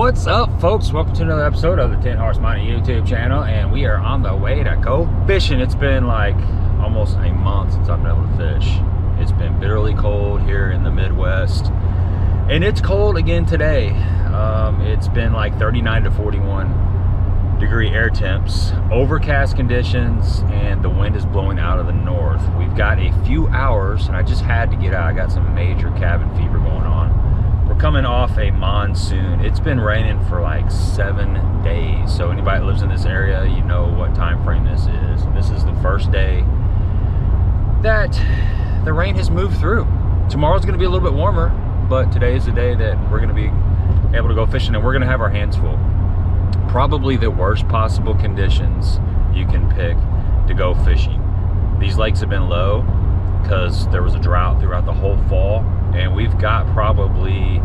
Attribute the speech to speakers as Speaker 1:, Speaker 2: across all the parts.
Speaker 1: What's up, folks? Welcome to another episode of the 10 Horse Mining YouTube channel, and we are on the way to go fishing. It's been like almost a month since I've been able to fish. It's been bitterly cold here in the Midwest, and it's cold again today. It's been like 39 to 41 degree air temps, overcast conditions, and the wind is blowing out of the north. We've got a few hours, and I just had to get out. I got some major cabin fever going on. We're coming off a monsoon. It's been raining for like 7 days. So anybody that lives in this area, you know what time frame this is. This is the first day that the rain has moved through. Tomorrow's gonna be a little bit warmer, but today is the day that we're gonna be able to go fishing, and we're gonna have our hands full. Probably the worst possible conditions you can pick to go fishing. These lakes have been low because there was a drought throughout the whole fall, and we've got probably,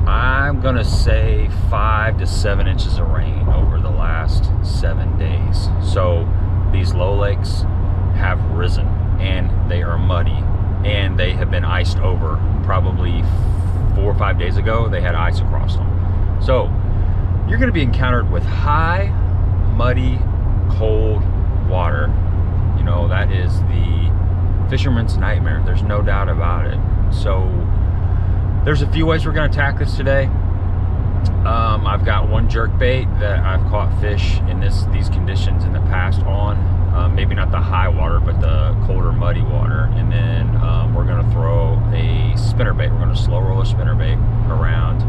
Speaker 1: I'm gonna say 5 to 7 inches of rain over the last 7 days. So these low lakes have risen, and they are muddy, and they have been iced over. Probably 4 or 5 days ago, they had ice across them. So you're gonna be encountered with high, muddy, cold water. You know, that is the fisherman's nightmare. There's no doubt about it. So there's a few ways we're going to attack this today. I've got one jerk bait that I've caught fish in these conditions in the past on. Maybe not the high water, but the colder, muddy water. And then we're going to throw a spinner bait. We're going to slow roll a spinner bait around,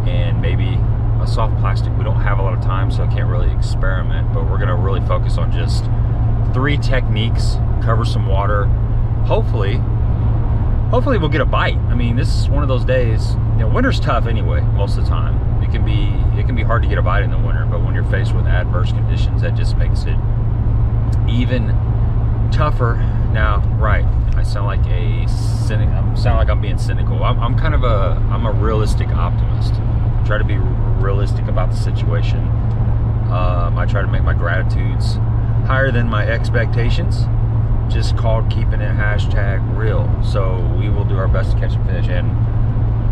Speaker 1: and maybe a soft plastic. We don't have a lot of time, so I can't really experiment, but we're going to really focus on just 3 techniques, cover some water. Hopefully we'll get a bite. I mean, this is one of those days, you know, winter's tough anyway, most of the time. It can be hard to get a bite in the winter, but when you're faced with adverse conditions, that just makes it even tougher. Now, right, I sound like a cynic. Sound like I'm being cynical. I'm a realistic optimist. I try to be realistic about the situation. I try to make my gratitudes higher than my expectations. Just called keeping it #real. So we will do our best to catch some fish, and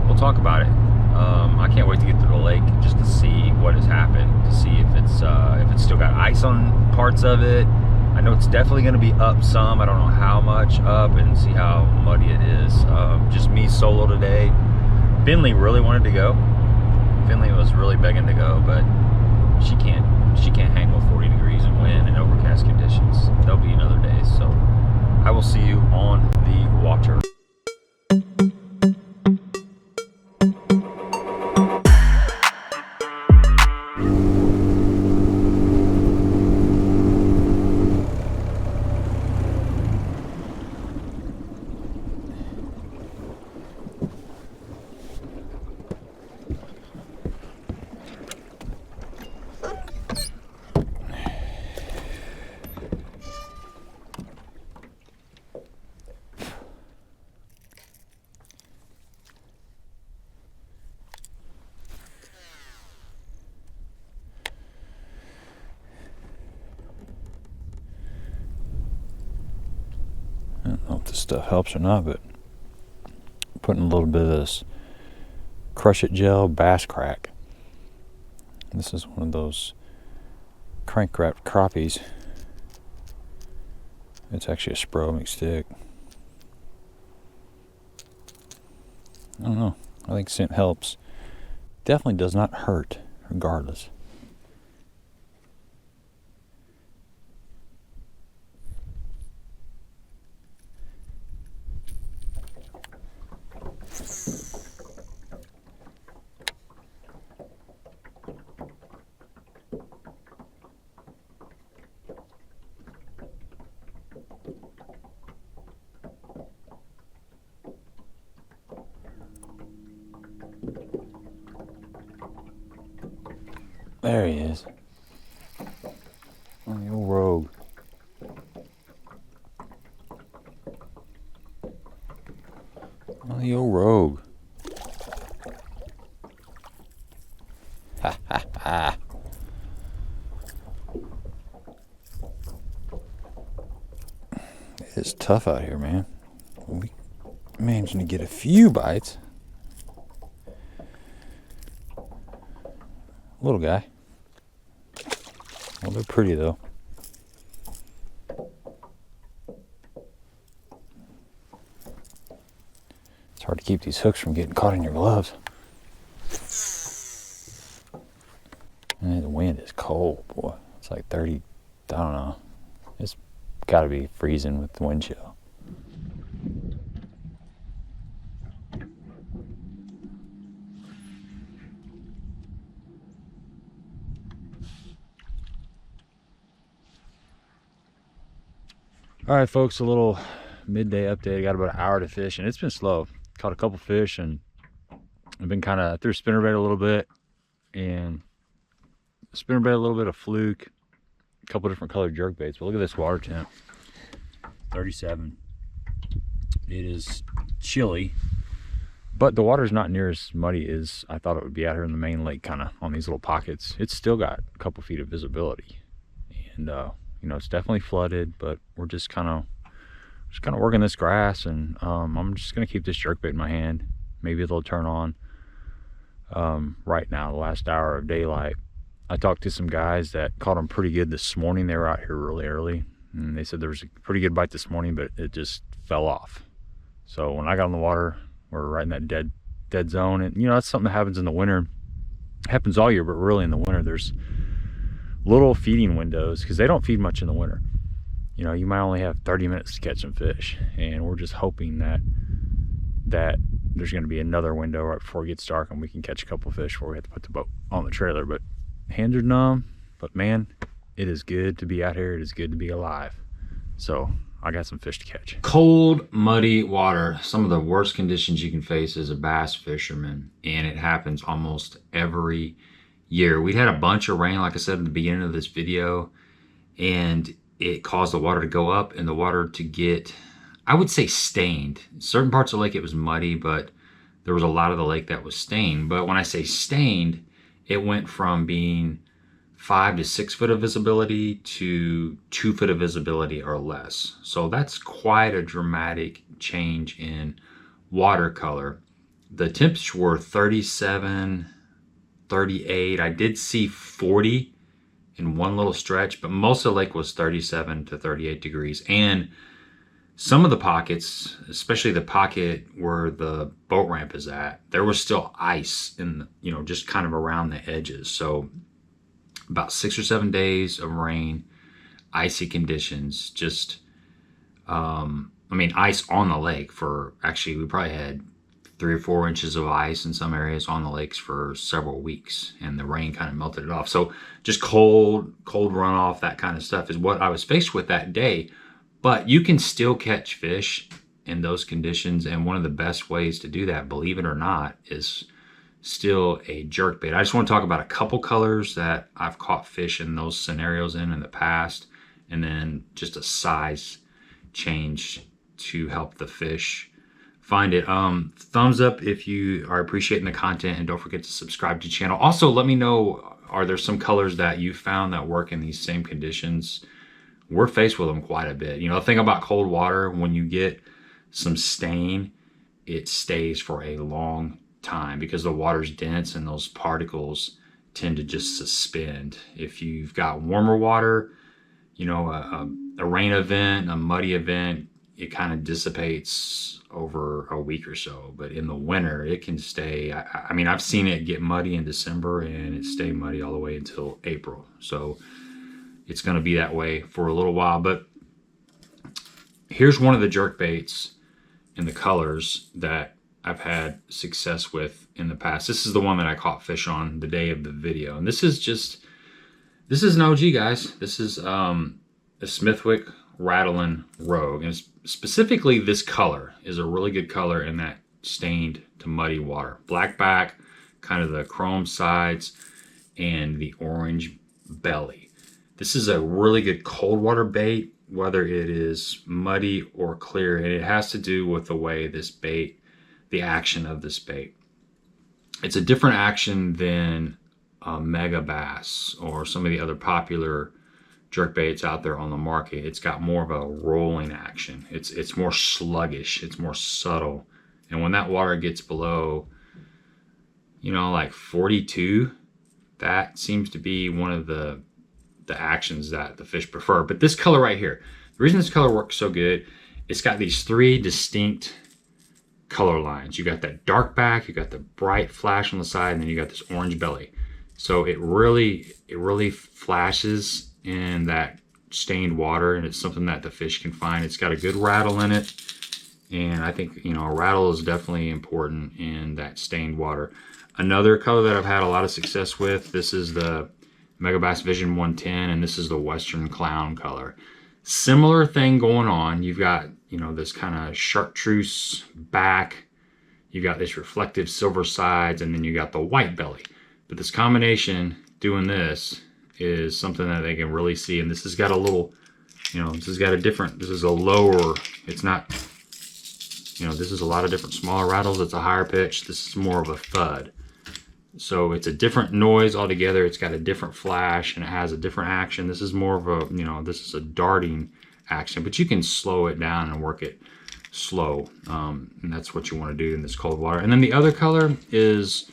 Speaker 1: we'll talk about it. I can't wait to get to the lake just to see what has happened, to see if it's still got ice on parts of it. I know it's definitely going to be up some. I don't know how much up, and see how muddy it is. Just me solo today. Finley really wanted to go. Finley was really begging to go, but she can't hang with 40 degrees and wind and overcast conditions. There'll be another day. So I will see you on the water. I don't know if this stuff helps or not, but I'm putting a little bit of this Crush It Gel Bass Crack. This is one of those crank wrapped crappies. It's actually a Spro stick. I don't know. I think scent helps. Definitely does not hurt, regardless. There he is. Oh, the old rogue. Oh, the old rogue. Ha ha ha. It's tough out here, man. We managing to get a few bites. Little guy. Well, they're pretty though. It's hard to keep these hooks from getting caught in your gloves. And the wind is cold, boy. It's like 30, I don't know. It's got to be freezing with the wind chill. All right, folks, a little midday update. I got about an hour to fish, and it's been slow. Caught a couple fish, and I've been kind of threw spinnerbait a little bit, and spinnerbait a little bit of fluke, a couple different colored jerk baits. But look at this water temp, 37. It is chilly, but the water's not near as muddy as I thought it would be out here in the main lake, kind of on these little pockets. It's still got a couple feet of visibility, and you know, it's definitely flooded, but we're just kind of working this grass, and I'm just gonna keep this jerkbait in my hand. Maybe it'll turn on right now, the last hour of daylight. I talked to some guys that caught them pretty good this morning. They were out here really early, and they said there was a pretty good bite this morning, but it just fell off. So when I got on the water, we're right in that dead zone. And you know, that's something that happens in the winter. It happens all year, but really in the winter there's little feeding windows, because they don't feed much in the winter. You know, you might only have 30 minutes to catch some fish, and we're just hoping that there's going to be another window right before it gets dark and we can catch a couple fish before we have to put the boat on the trailer. But hands are numb, but man, it is good to be out here. It is good to be alive. So I got some fish to catch. Cold, muddy water. Some of the worst conditions you can face as a bass fisherman, and it happens almost every year. We had a bunch of rain, like I said in the beginning of this video, and it caused the water to go up and the water to get, I would say, stained. Certain parts of the lake it was muddy, but there was a lot of the lake that was stained. But when I say stained, it went from being 5 to 6 foot of visibility to 2 foot of visibility or less. So that's quite a dramatic change in water color. The temps were 37, 38. I did see 40 in one little stretch, but most of the lake was 37 to 38 degrees. And some of the pockets, especially the pocket where the boat ramp is at, there was still ice in, you know, just kind of around the edges. So about 6 or 7 days of rain, icy conditions, just I mean, ice on the lake for, actually we probably had 3 or 4 inches of ice in some areas on the lakes for several weeks, and the rain kind of melted it off. So just cold runoff, that kind of stuff is what I was faced with that day. But you can still catch fish in those conditions, and one of the best ways to do that, believe it or not, is still a jerkbait. I just want to talk about a couple colors that I've caught fish in those scenarios in the past, and then just a size change to help the fish find it. Thumbs up if you are appreciating the content, and don't forget to subscribe to the channel. Also, let me know, are there some colors that you found that work in these same conditions? We're faced with them quite a bit. You know, the thing about cold water, when you get some stain, it stays for a long time because the water's dense and those particles tend to just suspend. If you've got warmer water, you know, a rain event, a muddy event, it kind of dissipates over a week or so. But in the winter, it can stay. I mean, I've seen it get muddy in December and it stay muddy all the way until April. So it's going to be that way for a little while. But here's one of the jerk baits in the colors that I've had success with in the past. This is the one that I caught fish on the day of the video. And this is an OG, guys. This is a Smithwick Rattling Rogue. And specifically this color is a really good color in that stained to muddy water. Black back, kind of the chrome sides, and the orange belly. This is a really good cold water bait, whether it is muddy or clear. And it has to do with the way this bait, the action of this bait. It's a different action than a mega bass or some of the other popular jerk baits out there on the market. It's got more of a rolling action. It's more sluggish. It's more subtle. And when that water gets below, you know, like 42, that seems to be one of the actions that the fish prefer. But this color right here, the reason this color works so good, it's got these 3 distinct color lines. You got that dark back, you got the bright flash on the side, and then you got this orange belly. So it really flashes in that stained water, and it's something that the fish can find. It's got a good rattle in it, and I think, you know, a rattle is definitely important in that stained water. Another color that I've had a lot of success with, this is the Megabass Vision 110, and this is the Western Clown color. Similar thing going on. You've got, you know, this kind of chartreuse back, you got this reflective silver sides, and then you got the white belly. But this combination doing this is something that they can really see. And this has got a little, you know, this has got a different, this is a lower, it's not, you know, this is a lot of different smaller rattles. It's a higher pitch. This is more of a thud. So it's a different noise altogether. It's got a different flash and it has a different action. This is more of a, you know, this is a darting action, but you can slow it down and work it slow. And that's what you want to do in this cold water. And then the other color is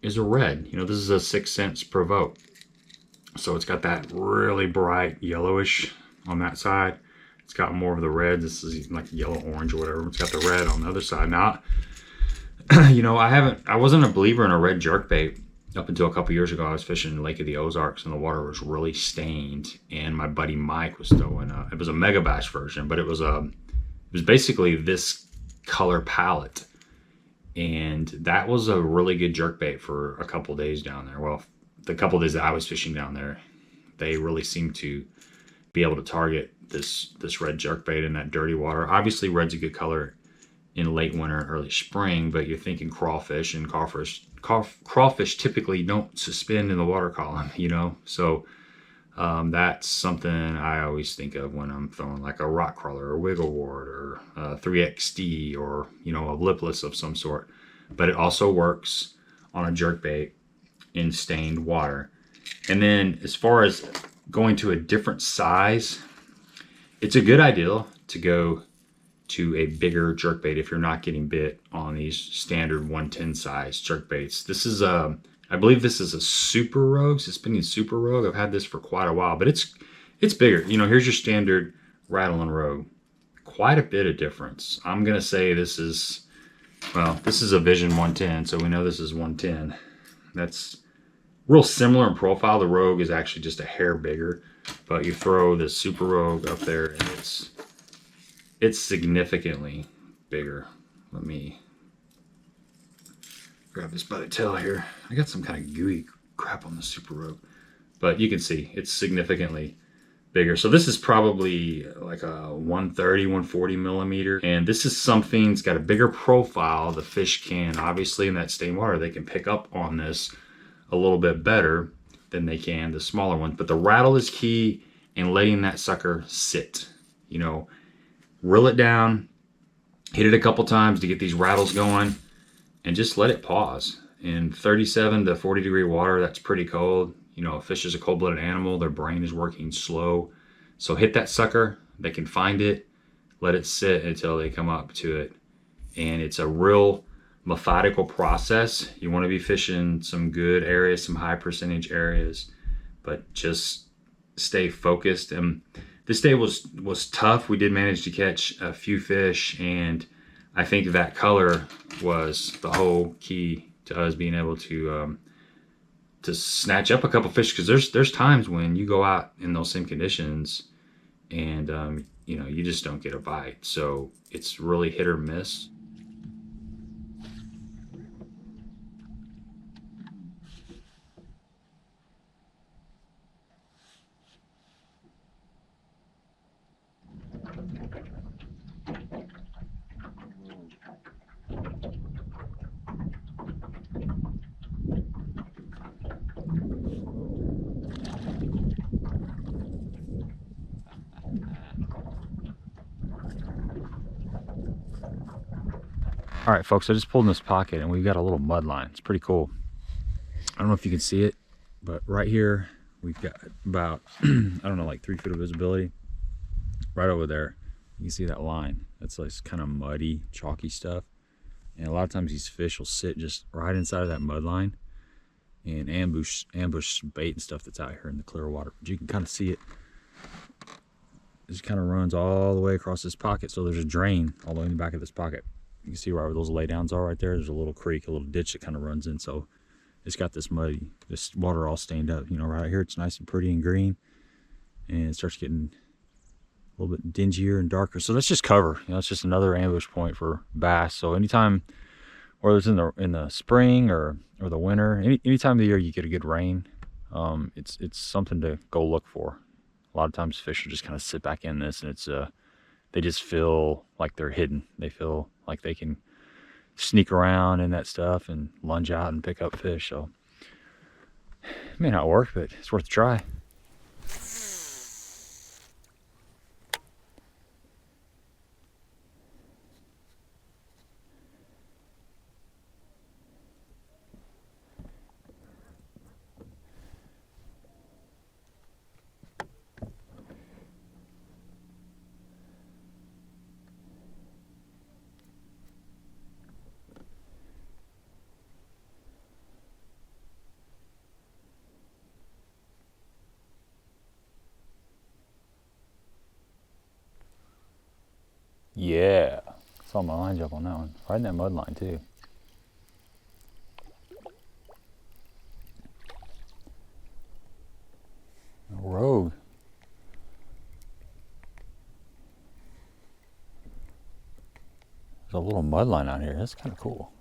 Speaker 1: a red. You know, this is a 6 cents per vote. So it's got that really bright yellowish on that side. It's got more of the red. This is like yellow orange or whatever. It's got the red on the other side. Now, you know, I wasn't a believer in a red jerkbait up until a couple years ago. I was fishing Lake of the Ozarks and the water was really stained, and my buddy Mike was throwing it was a Megabass version, but it was basically this color palette, and that was a really good jerkbait for a couple days down there. Well, the couple days that I was fishing down there, they really seemed to be able to target this red jerkbait in that dirty water. Obviously red's a good color in late winter and early spring, but you're thinking crawfish, and crawfish typically don't suspend in the water column, you know. So that's something I always think of when I'm throwing like a rock crawler or wiggle wart or 3XD or, you know, a lipless of some sort. But it also works on a jerkbait in stained water. And then as far as going to a different size, it's a good idea to go to a bigger jerkbait if you're not getting bit on these standard 110 size jerkbaits. This is I believe this is a Super Rogue, suspending Super Rogue. I've had this for quite a while, but it's bigger. You know, here's your standard rattling Rogue. Quite a bit of difference. I'm gonna say this is, well, this is a Vision 110, so we know this is 110. That's real similar in profile. The Rogue is actually just a hair bigger, but you throw the Super Rogue up there and it's significantly bigger. Let me grab this by the tail here. I got some kind of gooey crap on the Super Rogue, but you can see it's significantly bigger. So this is probably like a 130, 140 millimeter. And this is something that's got a bigger profile. The fish can, obviously in that stained water, they can pick up on this a little bit better than they can the smaller ones. But the rattle is key in letting that sucker sit. You know, reel it down, hit it a couple times to get these rattles going, and just let it pause. In 37 to 40 degree water, that's pretty cold. You know, a fish is a cold-blooded animal. Their brain is working slow. So hit that sucker. They can find it. Let it sit until they come up to it. And it's a real methodical process. You want to be fishing some good areas, some high percentage areas, but just stay focused. And this day was tough. We did manage to catch a few fish, and I think that color was the whole key to us being able to snatch up a couple fish, because there's times when you go out in those same conditions and you know, you just don't get a bite. So it's really hit or miss. All right, folks, I just pulled in this pocket and we've got a little mud line. It's pretty cool. I don't know if you can see it, but right here we've got about, I don't know, like 3 feet of visibility. Right over there, you can see that line. That's like kind of muddy, chalky stuff. And a lot of times these fish will sit just right inside of that mud line. and ambush bait and stuff that's out here in the clear water. But you can kind of see it. It just kind of runs all the way across this pocket. So there's a drain all the way in the back of this pocket. You can see right where those laydowns are right there. There's a little creek, a little ditch that kind of runs in. So it's got this water all stained up. You know, right here it's nice and pretty and green, and it starts getting a little bit dingier and darker. So that's just cover. You know, it's just another ambush point for bass. So anytime, whether it's in the spring or the winter, any time of the year you get a good rain, it's something to go look for. A lot of times fish will just kind of sit back in this, and it's they just feel like they're hidden. They feel like they can sneak around in that stuff and lunge out and pick up fish. So it may not work, but it's worth a try. Yeah, saw my line jump on that one. Right in that mud line too. A rogue. There's a little mud line out here. That's kind of cool.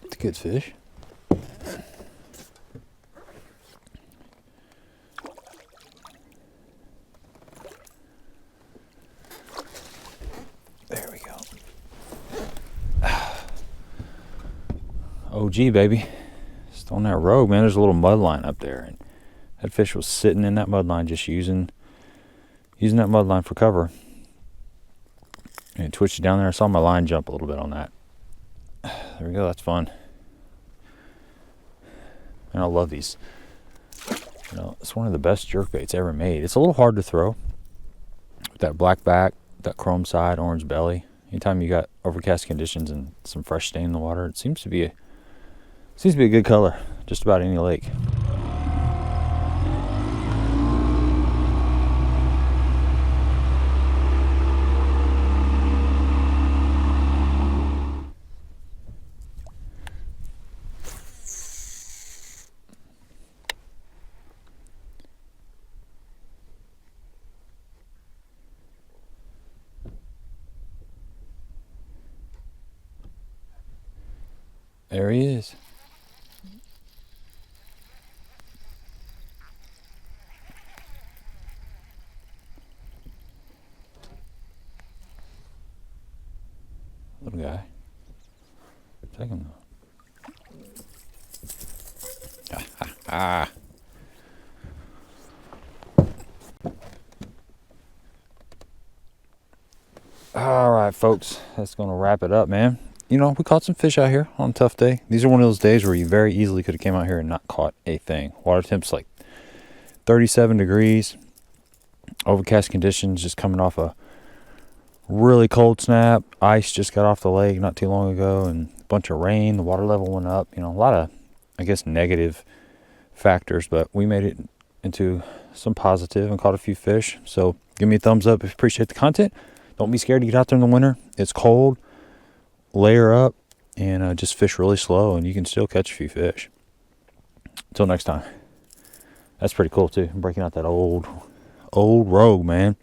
Speaker 1: It's a good fish. OG, baby. Just on that rogue, man. There's a little mud line up there, and that fish was sitting in that mud line, just using that mud line for cover. And it twitched down there. I saw my line jump a little bit on that. There we go. That's fun. And I love these. You know, it's one of the best jerk baits ever made. It's a little hard to throw with that black back, that chrome side, orange belly. Anytime you got overcast conditions and some fresh stain in the water, it seems to be a good color, just about any lake. There he is. Little guy. Take him though. All right, folks, that's gonna wrap it up, man. You know, we caught some fish out here on a tough day. These are one of those days where you very easily could have came out here and not caught a thing. Water temp's like 37 degrees. Overcast conditions, just coming off a really cold snap. Ice just got off the lake not too long ago, and a bunch of rain. The water level went up. You know, a lot of, I guess, negative factors, but we made it into some positive and caught a few fish. So give me a thumbs up if you appreciate the content. Don't be scared to get out there in the winter. It's cold. Layer up and just fish really slow, and you can still catch a few fish. Until next time. That's pretty cool too. I'm breaking out that old rogue, man.